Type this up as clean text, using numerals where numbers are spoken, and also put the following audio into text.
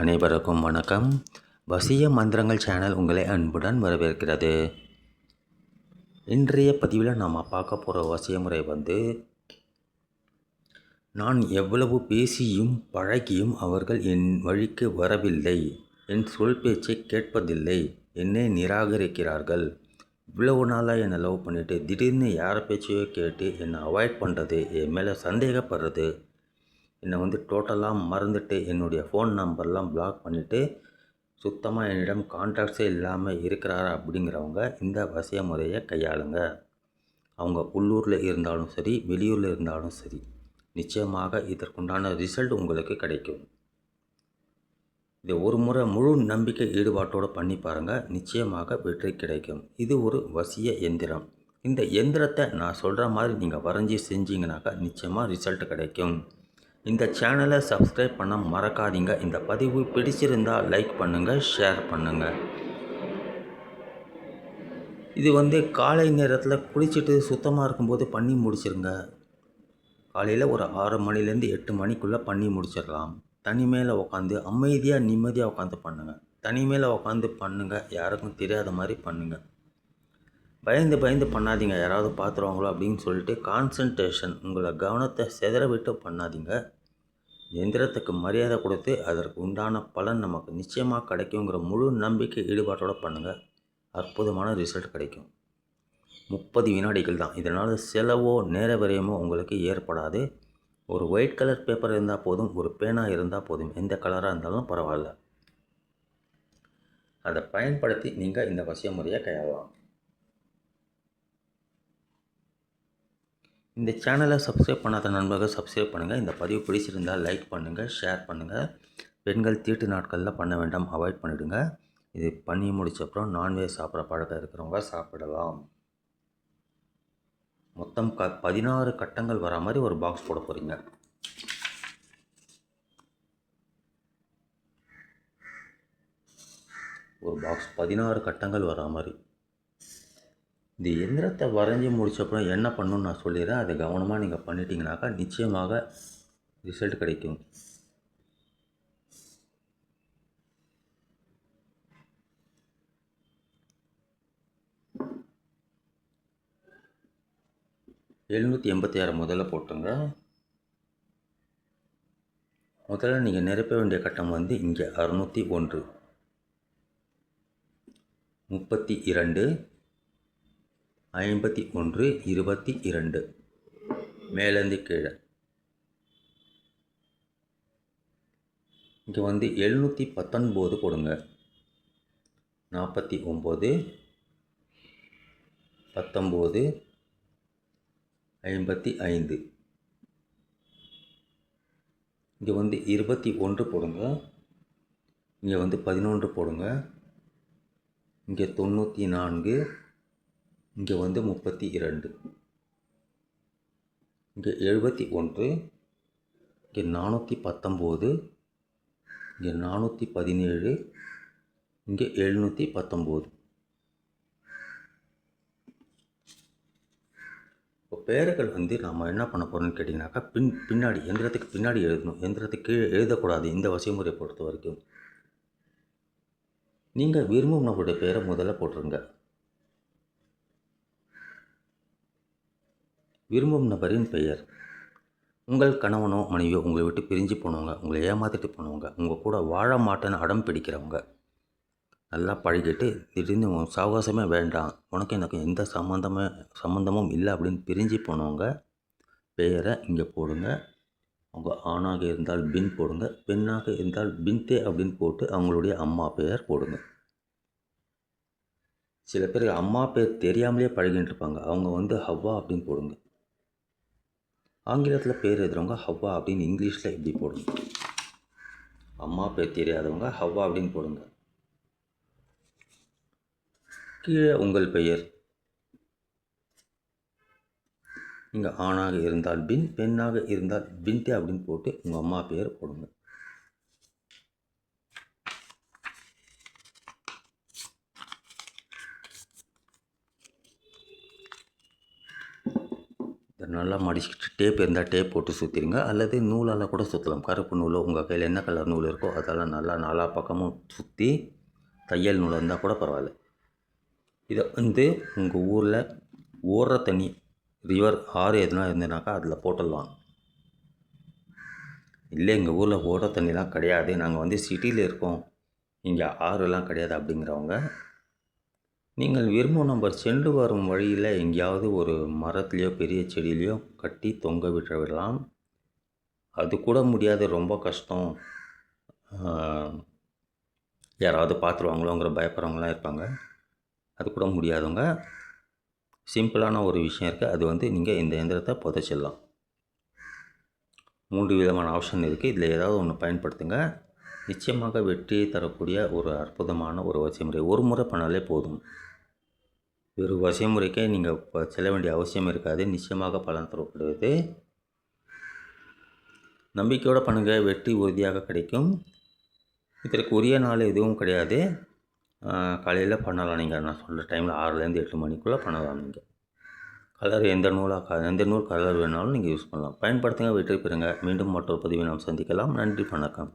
அனைவருக்கும் வணக்கம். வசிய மந்திரங்கள் சேனல் உங்களை அன்புடன் வரவேற்கிறது. இன்றைய பதிவில் நாம் பார்க்க போகிற வசிய முறை நான் எவ்வளவு பேசியும் பழகியும் அவர்கள் என் வழிக்கு வரவில்லை, என் சொல் பேச்சை கேட்பதில்லை, என்னை நிராகரிக்கிறார்கள். இவ்வளவு நாளாக என்னை லவ் பண்ணிவிட்டு திடீர்னு யாரை பேச்சையோ கேட்டு என்னை அவாய்ட் பண்ணுறது, என் மேலே சந்தேகப்படுறது, என்னை டோட்டலாக மறந்துட்டு என்னுடைய ஃபோன் நம்பர்லாம் பிளாக் பண்ணிவிட்டு சுத்தமாக என்னிடம் கான்டாக்ட்ஸே இல்லாமல் இருக்கிறாரா அப்படிங்கிறவங்க இந்த வசிய முறையை கையாளுங்க. அவங்க உள்ளூரில் இருந்தாலும் சரி, வெளியூரில் இருந்தாலும் சரி, நிச்சயமாக இதற்குண்டான ரிசல்ட் உங்களுக்கு கிடைக்கும். இதை ஒரு முறை முழு நம்பிக்கை ஈடுபாட்டோடு பண்ணி பாருங்கள், நிச்சயமாக வெற்றி கிடைக்கும். இது ஒரு வசிய எந்திரம். இந்த எந்திரத்தை நான் சொல்கிற மாதிரி நீங்கள் வரைஞ்சி செஞ்சீங்கனாக்கா நிச்சயமாக ரிசல்ட் கிடைக்கும். இந்த சேனலை சப்ஸ்கிரைப் பண்ண மறக்காதீங்க. இந்த பதிவு பிடிச்சிருந்தால் லைக் பண்ணுங்கள், ஷேர் பண்ணுங்கள். இது காலை நேரத்தில் குளிச்சுட்டு சுத்தமாக இருக்கும்போது பண்ணி முடிச்சிருங்க. காலையில் ஒரு 6 மணிலேருந்து 8 மணிக்குள்ளே பண்ணி முடிச்சிடலாம். தனிமையில் உட்காந்து அமைதியாக நிம்மதியாக உட்காந்து பண்ணுங்கள். தனிமையில் உட்காந்து பண்ணுங்கள், யாருக்கும் தெரியாத மாதிரி பண்ணுங்கள். பயந்து பண்ணாதீங்க, யாராவது பார்த்துருவாங்களோ அப்படின்னு சொல்லிட்டு கான்சன்ட்ரேஷன், உங்களை கவனத்தை சிதற விட்டு பண்ணாதீங்க. எந்திரத்துக்கு மரியாதை கொடுத்து அதற்கு உண்டான பலன் நமக்கு நிச்சயமாக கிடைக்குங்கிற முழு நம்பிக்கை ஈடுபாட்டோடு பண்ணுங்கள். அற்புதமான ரிசல்ட் கிடைக்கும். 30 வினாடிகள் தான். இதனால் செலவோ நேர விரயமோ உங்களுக்கு ஏற்படாது. ஒரு ஒயிட் கலர் பேப்பர் இருந்தால் போதும், ஒரு பேனா இருந்தால் போதும், எந்த கலராக இருந்தாலும் பரவாயில்ல. அதை பயன்படுத்தி நீங்கள் இந்த வசிய முறையை கையாளலாம். இந்த சேனலை சப்ஸ்கிரைப் பண்ணாத நண்பர்கள் சப்ஸ்கிரைப் பண்ணுங்கள். இந்த பதிவு பிடிச்சிருந்தால் லைக் பண்ணுங்கள், ஷேர் பண்ணுங்கள். பெண்கள் தீட்டு நாட்களில் பண்ண வேண்டாம், அவாய்ட் பண்ணிவிடுங்க. இது பண்ணி முடிச்சப்பறம் நான்வெஜ் சாப்பிட்ற பழக்கம் இருக்கிறவங்க சாப்பிடலாம். மொத்தம் 16 கட்டங்கள் வர மாதிரி ஒரு பாக்ஸ் போட போகிறீங்க. ஒரு பாக்ஸ் 16 கட்டங்கள் வர மாதிரி. இந்த எந்திரத்தை வரைஞ்சி முடித்தப்பறம் என்ன பண்ணணும்னு நான் சொல்லிடுறேன். அதை கவனமாக நீங்கள் பண்ணிட்டீங்கனாக்கா நிச்சயமாக ரிசல்ட் கிடைக்கும். $786 முதல்ல போட்டுங்க. முதல்ல நீங்கள் நிரப்ப வேண்டிய கட்டம் இங்கே 601, 32, 51, 22 மேலேருந்து கீழே. இங்கே 719 போடுங்க. 49, 19, 55. இங்கே 21 போடுங்க. இங்கே 11 போடுங்க. இங்கே 94, இங்கே 32, இங்கே 71, இங்கே 419, இங்கே 417, இங்கே 719. இப்போ பேர்கள் நாம் என்ன பண்ண போகிறோம்னு கேட்டிங்கனாக்கா பின்னாடி எந்திரத்துக்கு பின்னாடி எழுதணும். எந்திரத்துக்கு கீழே எழுதக்கூடாது. இந்த வசியமுறையை பொறுத்த வரைக்கும் நீங்கள் விரும்பும் நம்மளுடைய பேரை முதல்ல போட்டுருங்க. விரும்பும் நபரின் பெயர். உங்கள் கணவனோ மனைவியோ உங்களை விட்டு பிரிஞ்சு போனவங்க, உங்களை ஏமாற்றிட்டு போனவங்க, உங்கள் கூட வாழ மாட்டேன்னு அடம் பிடிக்கிறவங்க, நல்லா பழகிட்டு திடீர்னு சாவகாசமே வேண்டாம், உனக்கு எனக்கு எந்த சம்மந்தமும் இல்லை அப்படின்னு பிரிஞ்சு போனவங்க பெயரை இங்கே போடுங்க. அவங்க ஆணாக இருந்தால் பின் போடுங்க, பெண்ணாக இருந்தால் பின்தே அப்படின்னு போட்டு அவங்களுடைய அம்மா பெயர் போடுங்க. சில பேர் அம்மா பேர் தெரியாமலே பழகிட்டு இருப்பாங்க, அவங்க ஹவ்வா அப்படின்னு போடுங்க. ஆங்கிலத்தில் பேர் எழுதுறவங்க ஹவ்வா அப்படின்னு இங்கிலீஷில் இப்படி போடுங்க. அம்மா பேர் தெரியாதவங்க ஹவ்வா அப்படின்னு போடுங்க. கீழே உங்கள் பெயர். இங்கே ஆணாக இருந்தால் பின், பெண்ணாக இருந்தால் பின்தே அப்படின்னு போட்டு உங்கள் அம்மா பெயர் போடுங்க. இந்த நல்லா மடிச்சுக்கிட்டு டேப் இருந்தால் டேப் போட்டு சுற்றிடுங்க, அல்லது நூலால் கூட சுற்றலாம். கருப்பு நூலோ உங்கள் கையில் என்ன கலர் நூல் இருக்கோ அதெல்லாம் நல்லா நாலா பக்கமும் சுற்றி, தையல் நூல் இருந்தால் கூட பரவாயில்ல. இதை உங்கள் ஊரில் ஓடுற தண்ணி, ரிவர், ஆறு எதுனா இருந்ததுனாக்கா அதில் போட்டுடலாம். இல்லை எங்கள் ஊரில் ஓடுற தண்ணிலாம் கிடையாது, நாங்கள் சிட்டியில் இருக்கோம், இங்கே ஆறுலாம் கிடையாது அப்படிங்கிறவங்க, நீங்கள் விரும்பும் நம்பர் சென்று வரும் வழியில் எங்கேயாவது ஒரு மரத்துலேயோ பெரிய செடியிலையோ கட்டி தொங்க விடலாம். அது கூட முடியாது, ரொம்ப கஷ்டம், யாராவது பார்த்துருவாங்களோங்கிற பயப்படுறவங்களாம் இருப்பாங்க. அது கூட முடியாதவங்க சிம்பிளான ஒரு விஷயம் இருக்குது. அது நீங்கள் இந்த இயந்திரத்தை புதைச்சிடலாம். 3 விதமான ஆப்ஷன் இருக்குது. இதில் ஏதாவது ஒன்று பயன்படுத்துங்க. நிச்சயமாக வெற்றியை தரக்கூடிய ஒரு அற்புதமான ஒரு வசியமுறை. ஒரு முறை பண்ணாலே போதும். ஒரு வசியமுறைக்கே நீங்கள் செல்ல வேண்டிய அவசியம் இருக்காது. நிச்சயமாக பலன் தரப்படுவது. நம்பிக்கையோடு பண்ணுங்கள், வெற்றி உறுதியாக கிடைக்கும். இதற்கு உரிய நாள் எதுவும் கிடையாது. காலையில் பண்ணலாம். நீங்கள் நான் சொல்கிற டைமில் 6லேருந்து 8 மணிக்குள்ளே பண்ணலாம். நீங்கள் கலர் எந்த நூல் கலர் வேணாலும் நீங்கள் யூஸ் பண்ணலாம். பயன்படுத்துங்க, வெற்றி பெறுங்க. மீண்டும் மற்றொரு பதிவை நாம் சந்திக்கலாம். நன்றி, வணக்கம்.